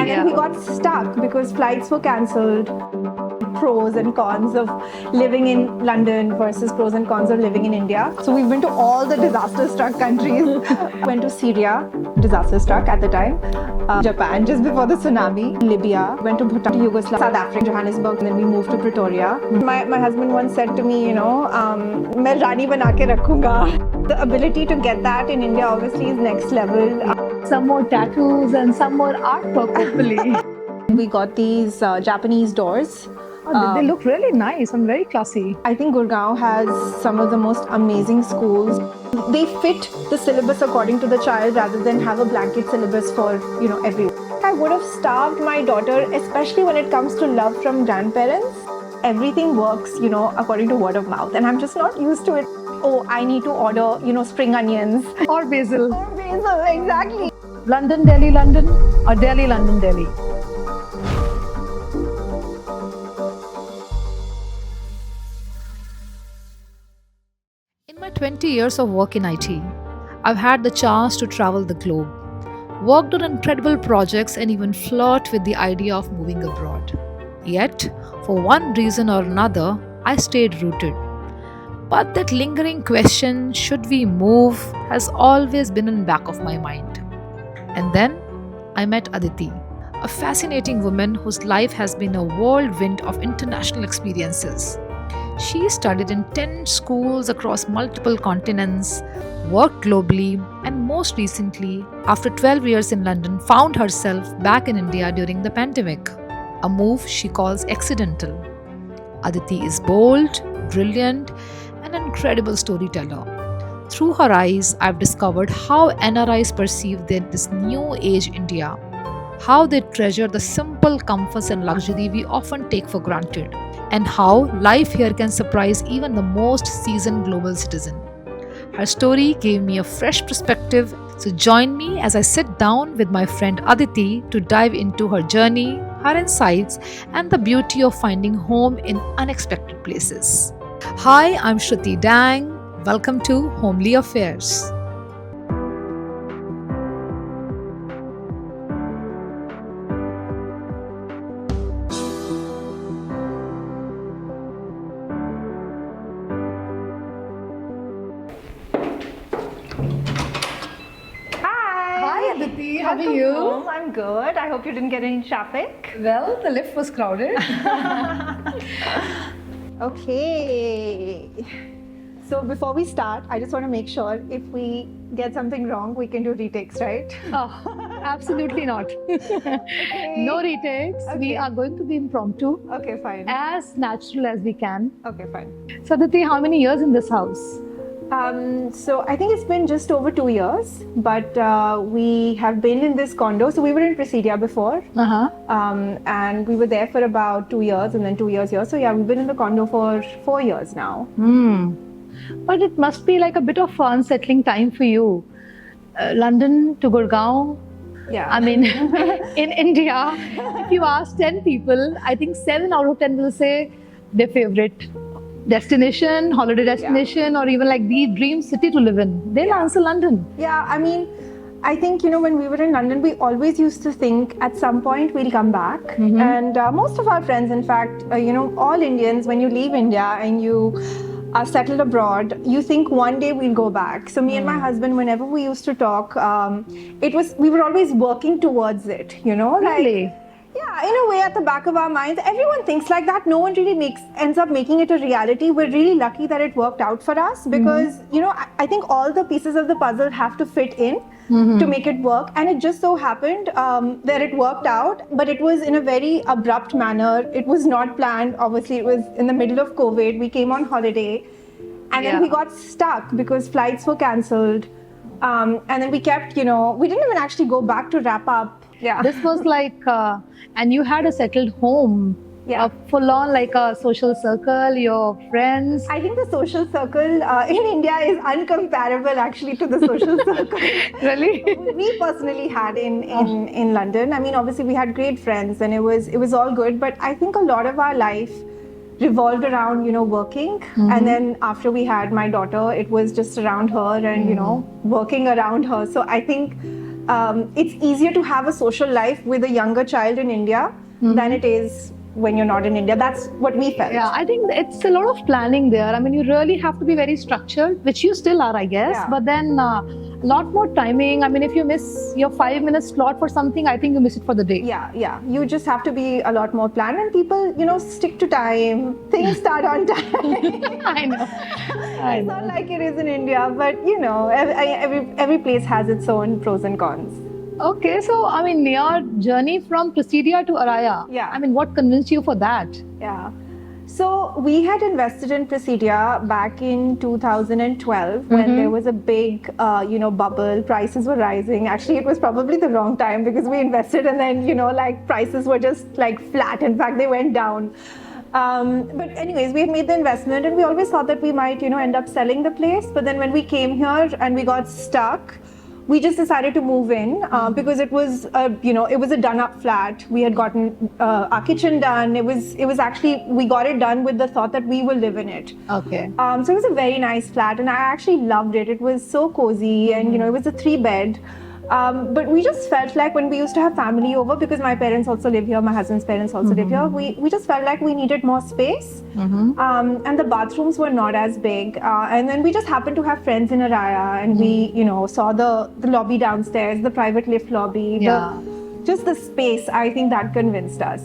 And then we got stuck because flights were cancelled. Pros and cons of living in London versus pros and cons of living in India. So we've been to all the disaster-struck countries. Went to Syria, disaster-struck at the time. Japan, just before the tsunami. Libya. Went to Bhutan, to Yugoslavia, South Africa, Johannesburg, and then we moved to Pretoria. My husband once said to me, "मैं रानी बना के रखूँगा." The ability to get that in India obviously is next level. Some more tattoos and some more artwork, hopefully. We got these Japanese doors. They look really nice and very classy. I think Gurgaon has some of the most amazing schools. They fit the syllabus according to the child rather than have a blanket syllabus for, everyone. I would have starved my daughter, especially when it comes to love from grandparents. Everything works, according to word of mouth. And I'm just not used to it. Oh, I need to order, spring onions. Or basil. Or basil, exactly. London, Delhi, London, or Delhi, London, Delhi. In my 20 years of work in IT, I've had the chance to travel the globe, worked on incredible projects, and even flirt with the idea of moving abroad. Yet, for one reason or another, I stayed rooted. But that lingering question, should we move, has always been in the back of my mind. And then I met Aditi, a fascinating woman whose life has been a whirlwind of international experiences. She studied in 10 schools across multiple continents, worked globally, and most recently, after 12 years in London, found herself back in India during the pandemic, a move she calls accidental. Aditi is bold, brilliant, and an incredible storyteller. Through her eyes, I've discovered how NRIs perceive this new age India, how they treasure the simple comforts and luxury we often take for granted, and how life here can surprise even the most seasoned global citizen. Her story gave me a fresh perspective, so join me as I sit down with my friend Aditi to dive into her journey, her insights, and the beauty of finding home in unexpected places. Hi, I'm Shruti Dang. Welcome to Homely Affairs. Hi Aditi, how are Welcome you? home. I'm good. I hope you didn't get any traffic. Well, the lift was crowded. Okay. So before we start, I just want to make sure if we get something wrong, we can do retakes, right? Oh, absolutely not. No retakes. Okay. We are going to be impromptu, Okay, fine. as natural as we can. Okay, fine. So Aditi, how many years in this house? So I think it's been just over 2 years, but we have been in this condo. So we were in Presidia before, and we were there for about 2 years and then 2 years here. So yeah, we've been in the condo for 4 years now. But it must be like a bit of unsettling time for you. London to Gurgaon. Yeah. I mean, in India, if you ask 10 people, I think 7 out of 10 will say their favorite destination, holiday destination, or even like the dream city to live in. They'll answer London. Yeah, I mean, I think, when we were in London, we always used to think at some point we'll come back. And most of our friends, in fact, all Indians, when you leave India and you are settled abroad, you think one day we'll go back. So me and my husband, whenever we used to talk, we were always working towards it, Really? Yeah, in a way, at the back of our minds, everyone thinks like that. No one really ends up making it a reality. We're really lucky that it worked out for us because, I think all the pieces of the puzzle have to fit in to make it work. And it just so happened that it worked out, but it was in a very abrupt manner. It was not planned. Obviously, it was in the middle of COVID. We came on holiday and then we got stuck because flights were cancelled. And then we kept, we didn't even actually go back to wrap up. Yeah. This was like, and you had a settled home. Yeah. Full on like a social circle, your friends. I think the social circle in India is uncomparable actually to the social circle Really? we personally had in London. I mean, obviously we had great friends and it was all good, but I think a lot of our life revolved around, working. And then after we had my daughter, it was just around her and, working around her. So I think it's easier to have a social life with a younger child in India than it is when you're not in India. That's what we felt. Yeah, I think it's a lot of planning there. I mean, you really have to be very structured, which you still are, I guess. Yeah. But then a lot more timing. I mean, if you miss your 5-minute slot for something, I think you miss it for the day. Yeah. You just have to be a lot more planned, and people, stick to time. Things start on time. I know. It's not like it is in India, but every place has its own pros and cons. Okay, so I mean, your journey from Presidia to Araya. Yeah. I mean, what convinced you for that? Yeah. So we had invested in Presidia back in 2012 when there was a big, bubble. Prices were rising. Actually, it was probably the wrong time because we invested and then, prices were just flat. In fact, they went down. But anyways, we had made the investment and we always thought that we might, end up selling the place. But then when we came here and we got stuck, we just decided to move in because it was a done-up flat. We had gotten our kitchen done. It was actually, we got it done with the thought that we will live in it. Okay. So it was a very nice flat, and I actually loved it. It was so cozy, and it was a 3-bed. But we just felt like when we used to have family over, because my parents also live here, my husband's parents also live here, we just felt like we needed more space. And the bathrooms were not as big. And then we just happened to have friends in Araya, and we, saw the lobby downstairs, the private lift lobby, just the space. I think that convinced us.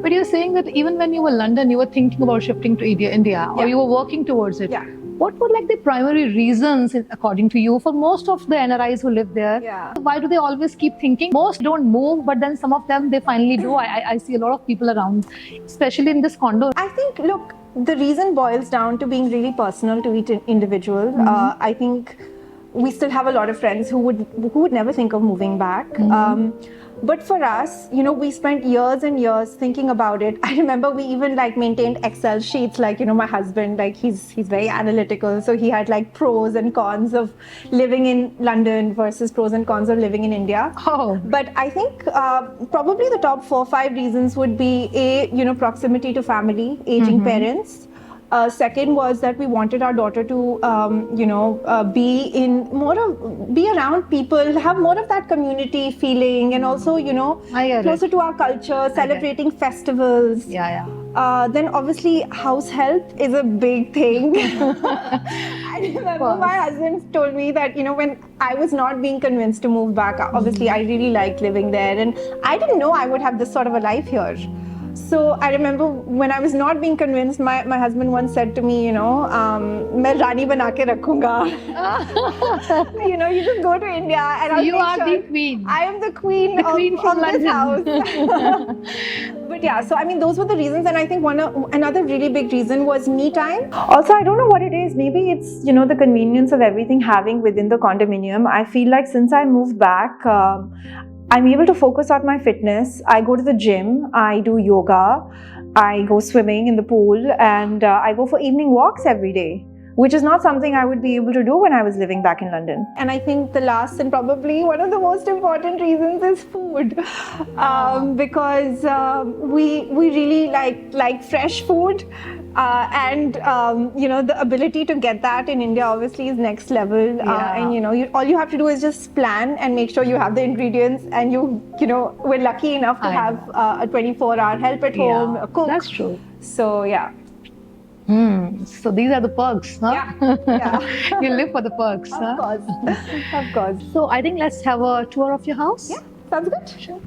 But you're saying that even when you were in London, you were thinking about shifting to India, or you were working towards it. Yeah. What were the primary reasons, according to you, for most of the NRIs who live there? Yeah. Why do they always keep thinking? Most don't move, but then some of them, they finally do. I see a lot of people around, especially in this condo. I think, look, the reason boils down to being really personal to each individual. I think we still have a lot of friends who would never think of moving back. But for us, we spent years and years thinking about it. I remember we even maintained Excel sheets. My husband, he's very analytical. So he had pros and cons of living in London versus pros and cons of living in India. Oh. But I think probably the top 4 or 5 reasons would be proximity to family, aging parents. Second was that we wanted our daughter to, be around people, have more of that community feeling, and also, closer to our culture, celebrating festivals. Yeah. Then obviously house help is a big thing. I remember my husband told me that, when I was not being convinced to move back, obviously I really liked living there, and I didn't know I would have this sort of a life here. So I remember when I was not being convinced, my husband once said to me, "Main Rani bana ke rakhunga." You just go to India and I'll You make are sure the queen. I am the queen The queen of from this London. house. But yeah, so I mean, those were the reasons, and I think another really big reason was me time. Also, I don't know what it is. Maybe it's the convenience of everything having within the condominium. I feel like since I moved back, I'm able to focus on my fitness. I go to the gym, I do yoga, I go swimming in the pool, and I go for evening walks every day, which is not something I would be able to do when I was living back in London. And I think the last and probably one of the most important reasons is food, because we really like fresh food. And the ability to get that in India obviously is next level. And all you have to do is just plan and make sure you have the ingredients, and we're lucky enough to have a 24-hour help at home, a cook. That's true. So yeah. So these are the perks, huh? Yeah. You live for the perks, huh? Of course. So I think let's have a tour of your house. Yeah, sounds good. Sure.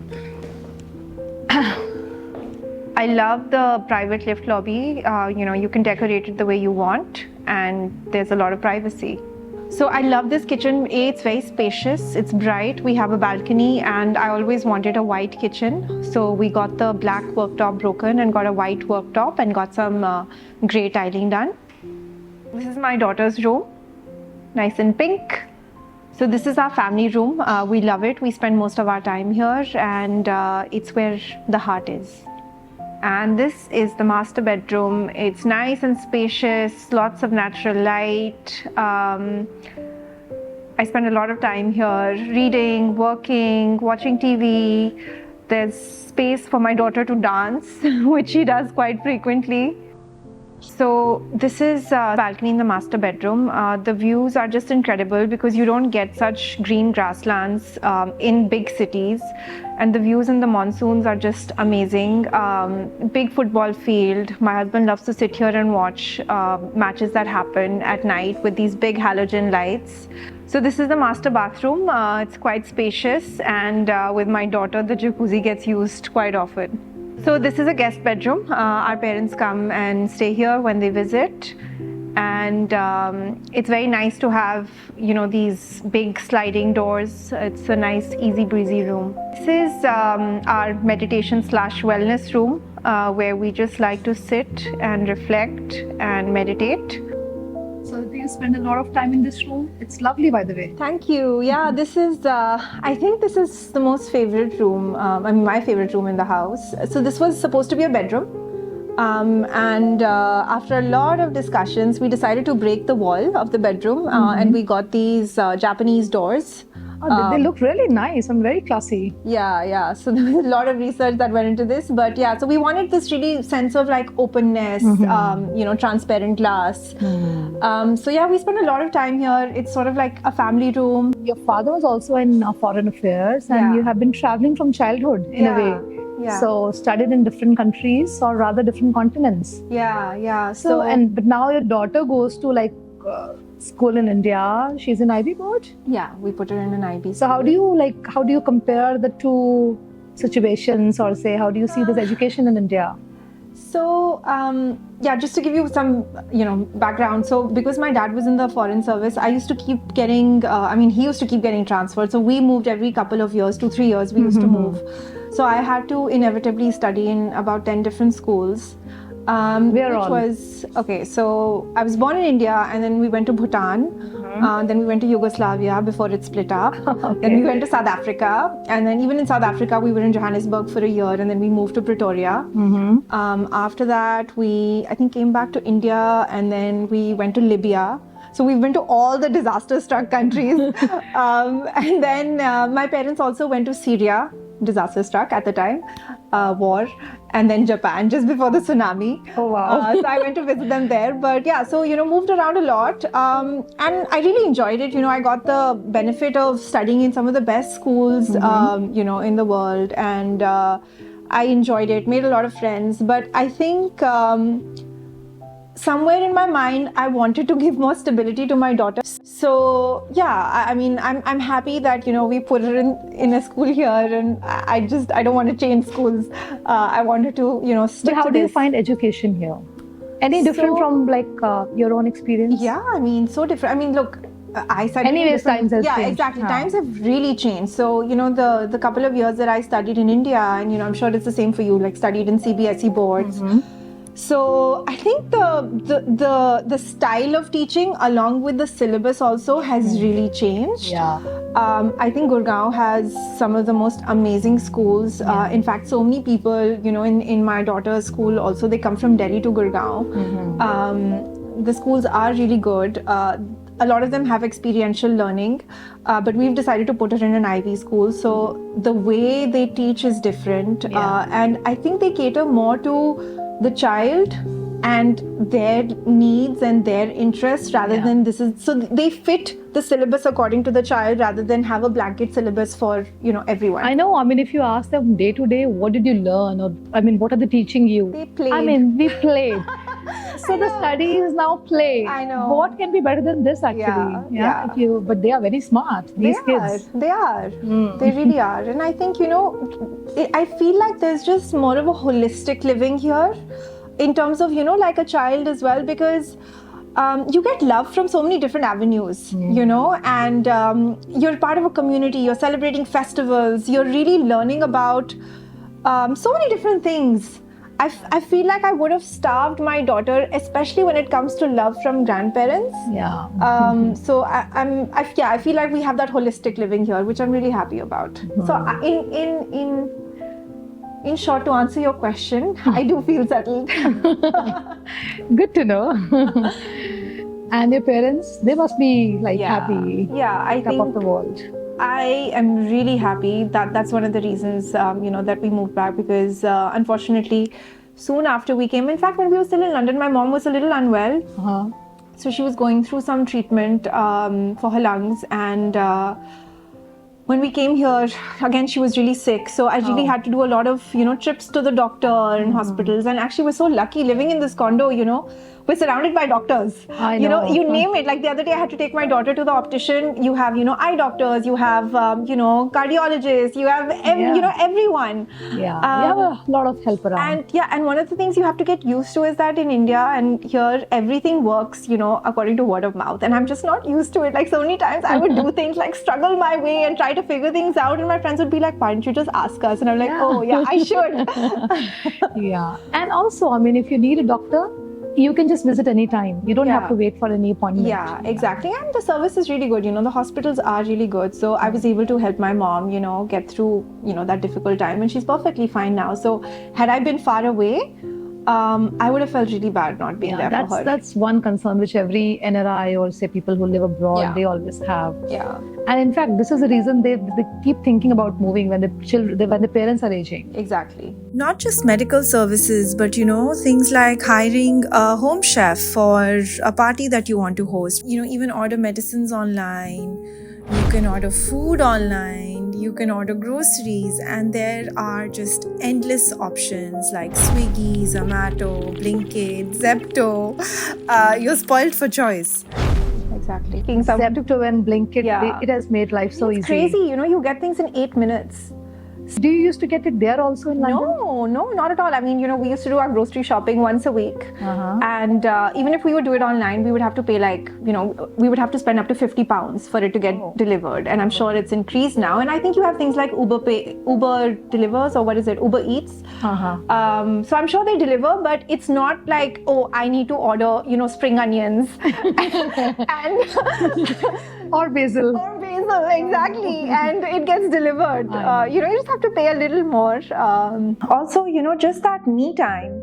I love the private lift lobby. You can decorate it the way you want, and there's a lot of privacy. So I love this kitchen. It's very spacious, it's bright, we have a balcony, and I always wanted a white kitchen. So we got the black worktop broken and got a white worktop and got some grey tiling done. This is my daughter's room, nice and pink. So this is our family room. We love it. We spend most of our time here, and it's where the heart is. And this is the master bedroom. It's nice and spacious, lots of natural light. I spend a lot of time here reading, working, watching TV. There's space for my daughter to dance, which she does quite frequently. So this is balcony in the master bedroom. The views are just incredible because you don't get such green grasslands in big cities, and the views in the monsoons are just amazing. Big football field. My husband loves to sit here and watch matches that happen at night with these big halogen lights. So this is the master bathroom. It's quite spacious, and with my daughter, the jacuzzi gets used quite often. So this is a guest bedroom. Our parents come and stay here when they visit, and it's very nice to have, you know, these big sliding doors. It's a nice, easy breezy room. This is our meditation / wellness room, where we just like to sit and reflect and meditate. So do you spend a lot of time in this room? It's lovely, by the way. Thank you. Yeah, this is, I think this is the most favorite room, my favorite room in the house. So this was supposed to be a bedroom. And after a lot of discussions, we decided to break the wall of the bedroom, and we got these Japanese doors. Oh, they look really nice and very classy. Yeah. So there was a lot of research that went into this, but yeah, so we wanted this really sense of like openness, transparent glass. So yeah, we spent a lot of time here. It's sort of like a family room. Your father was also in foreign affairs, and you have been traveling from childhood in a way. Yeah. So studied in different countries, or rather different continents. Yeah. But now your daughter goes to like school in India. She's in IB board. Yeah, we put her in an IB. So how do you compare the two situations, or say how do you see this education in India? So just to give you some background. So because my dad was in the foreign service, I used to keep getting he used to keep getting transferred. So we moved every couple of years, 2-3 years we used to move. So I had to inevitably study in about 10 different schools. So I was born in India, and then we went to Bhutan, then we went to Yugoslavia before it split up. Then we went to South Africa, and then even in South Africa we were in Johannesburg for a year, and then we moved to Pretoria. After that we came back to India, and then we went to Libya. So we've been to all the disaster-struck countries. And then my parents also went to Syria, disaster-struck at the time, war, and then Japan just before the tsunami. Oh wow! So I went to visit them there. But yeah, so moved around a lot, and I really enjoyed it. I got the benefit of studying in some of the best schools, in the world, and I enjoyed it. Made a lot of friends, but I think. Somewhere in my mind, I wanted to give more stability to my daughter. So yeah, I'm happy that we put her in a school here, and I don't want to change schools. I wanted to stick But how to do you this. find education here? Any different from your own experience? Yeah, so different. Look, I studied. Anyways, times have changed. Yeah, exactly. Times have really changed. So the couple of years that I studied in India, and I'm sure it's the same for you. Like studied in CBSE boards. So I think the style of teaching along with the syllabus also has really changed. Yeah. I think Gurgaon has some of the most amazing schools. In fact, so many people, in my daughter's school also, they come from Delhi to Gurgaon. The schools are really good. A lot of them have experiential learning, but we've decided to put her in an IB school. So the way they teach is different. And I think they cater more to the child and their needs and their interests rather than so they fit the syllabus according to the child rather than have a blanket syllabus for everyone. I know. If you ask them day to day, what did you learn, or what are they teaching you? They played. We played. So the study is now play. I know. What can be better than this actually? But they are very smart. These kids. They are. They really are. And I think I feel like there's just more of a holistic living here, in terms of like a child as well, because you get love from so many different avenues, and you're part of a community. You're celebrating festivals. You're really learning about so many different things. I feel like I would have starved my daughter, especially when it comes to love from grandparents. Yeah. So I feel like we have that holistic living here, which I'm really happy about. So in short, to answer your question, I do feel settled. Good to know. And your parents, they must be happy. Yeah, I top think of the world. I am really happy. That's one of the reasons that we moved back, because unfortunately soon after we came. In fact, when we were still in London, my mom was a little unwell. Uh-huh. So she was going through some treatment for her lungs, and when we came here, again, she was really sick. So I really had to do a lot of, trips to the doctor and hospitals. And actually, we're so lucky living in this condo, we're surrounded by doctors. I know. You name it. Like the other day, I had to take my daughter to the optician. You have, eye doctors, you have, cardiologists, you have, everyone. Yeah, we have a lot of help around. And one of the things you have to get used to is that in India and here, everything works, according to word of mouth. And I'm just not used to it. Like so many times I would do things like struggle my way and try to figure things out. And my friends would be like, why don't you just ask us? And I'm like, oh yeah, I should. Yeah. And also, I mean, if you need a doctor, you can just visit anytime. You don't have to wait for any appointment. Yeah, exactly. And the service is really good. The hospitals are really good. So I was able to help my mom, get through, that difficult time. And she's perfectly fine now. So had I been far away, I would have felt really bad not being there for her. That's one concern which every NRI or say people who live abroad, they always have. Yeah. And in fact, this is the reason they keep thinking about moving when the parents are aging. Exactly. Not just medical services, but things like hiring a home chef for a party that you want to host. Even order medicines online. You can order food online, you can order groceries, and there are just endless options like Swiggy, Zomato, Blinkit, Zepto. You're spoiled for choice. Exactly. Zepto and Blinkit, it has made life so easy. It's crazy, you get things in 8 minutes. Do you used to get it there also in London? No, not at all. I mean, we used to do our grocery shopping once a week. And even if we would do it online, we would have to pay we would have to spend up to £50 for it to get delivered. And I'm sure it's increased now. And I think you have things like Uber delivers, or what is it, Uber Eats. So I'm sure they deliver, but it's not like, oh, I need to order, spring onions. Or basil. Exactly. And it gets delivered. You just have to pay a little more. Also, just that me time.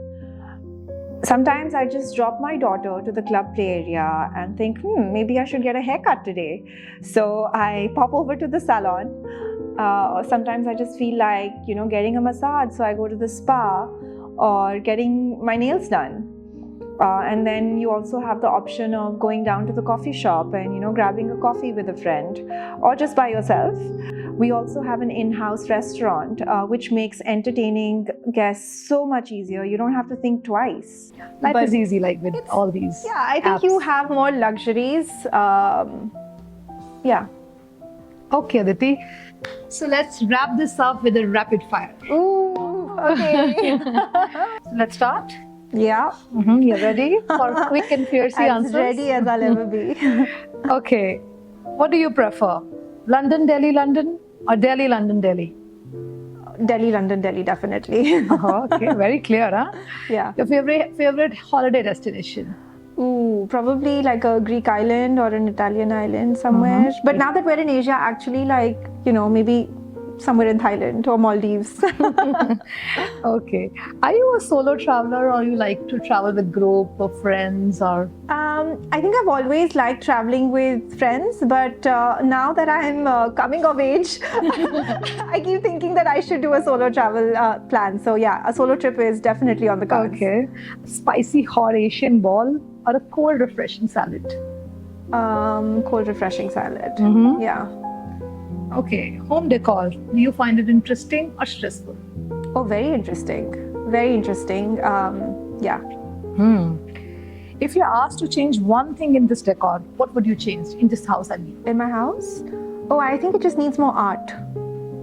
Sometimes I just drop my daughter to the club play area and think, maybe I should get a haircut today. So I pop over to the salon. Or sometimes I just feel like, getting a massage. So I go to the spa or getting my nails done. And then you also have the option of going down to the coffee shop and, grabbing a coffee with a friend or just by yourself. We also have an in-house restaurant, which makes entertaining guests so much easier. You don't have to think twice. Life is easy, like with all these. Yeah, I think you have more luxuries. Okay, Aditi. So let's wrap this up with a rapid fire. Ooh, okay. So let's start. Yeah. You're ready for quick and fiercely answers? As ready as I'll ever be. Okay. What do you prefer? London, Delhi, London, or Delhi, London, Delhi? Delhi, London, Delhi, definitely. Okay, very clear, huh? Yeah. Your favorite holiday destination? Ooh, probably like a Greek island or an Italian island somewhere. But now that we're in Asia, actually, maybe somewhere in Thailand or Maldives. Okay. Are you a solo traveler, or you like to travel with group of friends, or? I think I've always liked traveling with friends, but now that I'm coming of age, I keep thinking that I should do a solo travel plan. So yeah, a solo trip is definitely on the cards. Okay. Spicy hot Asian ball or a cold refreshing salad? Cold refreshing salad. Yeah. Okay. Home decor. Do you find it interesting or stressful? Oh, very interesting. Very interesting. Yeah. If you're asked to change one thing in this decor, what would you change in this house? I mean, In my house? Oh, I think it just needs more art.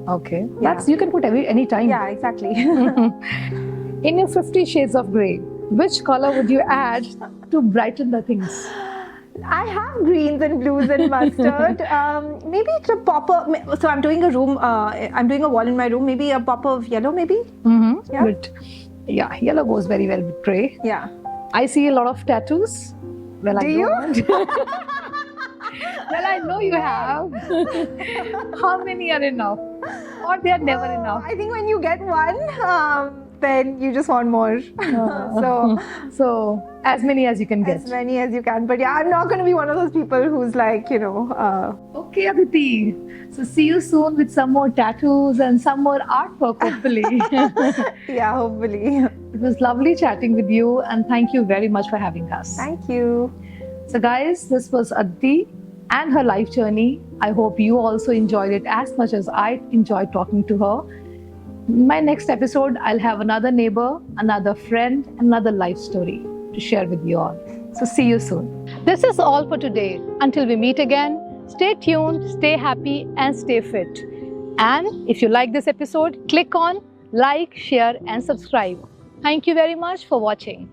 okay. Yeah. That's you can put any time. Yeah, exactly. In your 50 Shades of Grey, which color would you add to brighten the things? I have greens and blues and mustard. Maybe it's a pop of. So I'm doing a room. I'm doing a wall in my room. Maybe a pop of yellow. Maybe. Yeah. Good. Yeah, yellow goes very well with grey. Yeah. I see a lot of tattoos. Well, Do you? Well, I know you have. How many are enough? Or they are never enough? I think when you get one, then you just want more. So as many as you can get. As many as you can. But yeah, I'm not going to be one of those people who's like, Okay, Aditi. So see you soon with some more tattoos and some more artwork, hopefully. Yeah, hopefully. It was lovely chatting with you, and thank you very much for having us. Thank you. So, guys, this was Aditi and her life journey. I hope you also enjoyed it as much as I enjoyed talking to her. My next episode, I'll have another neighbor, another friend, another life story to share with you all. So, see you soon. This is all for today. Until we meet again, stay tuned, stay happy, and stay fit. And if you like this episode, click on like, share, and subscribe. Thank you very much for watching.